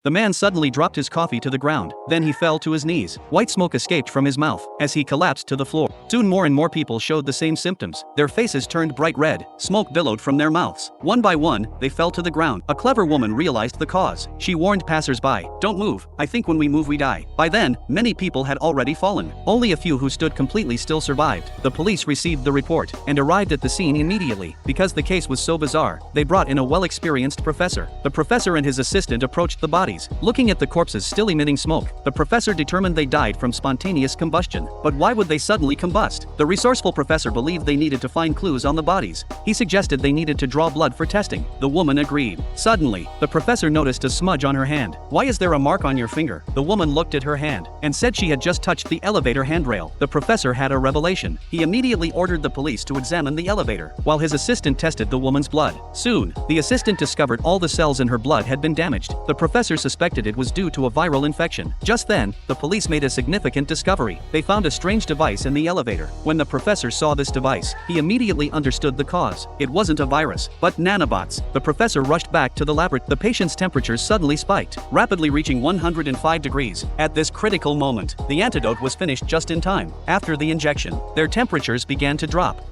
The man suddenly dropped his coffee to the ground, then he fell to his knees. White smoke escaped from his mouth as he collapsed to the floor. Soon more and more people showed the same symptoms. Their faces turned bright red, smoke billowed from their mouths. One by one, they fell to the ground. A clever woman realized the cause. She warned passers-by, "Don't move, I think when we move we die." By then, many people had already fallen. Only a few who stood completely still survived. The police received the report and arrived at the scene immediately. Because the case was so bizarre, they brought in a well-experienced professor. The professor and his assistant approached the bodies. Looking at the corpses still emitting smoke, the professor determined they died from spontaneous combustion. But why would they suddenly combust? The resourceful professor believed they needed to find clues on the bodies. He suggested they needed to draw blood for testing. The woman agreed. Suddenly, the professor noticed a smudge on her hand. "Why is there a mark on your finger?" The woman looked at her hand and said she had just touched the elevator handrail. The professor had a revelation. He immediately ordered the police to examine the elevator, while his assistant tested the woman's blood. Soon, the assistant discovered all the cells in her blood had been damaged. The professor suspected it was due to a viral infection. Just then, the police made a significant discovery. They found a strange device in the elevator. When the professor saw this device, he immediately understood the cause. It wasn't a virus, but nanobots. The professor rushed back to the laboratory. The patient's temperatures suddenly spiked, rapidly reaching 105 degrees. At this critical moment, the antidote was finished just in time. After the injection, their temperatures began to drop.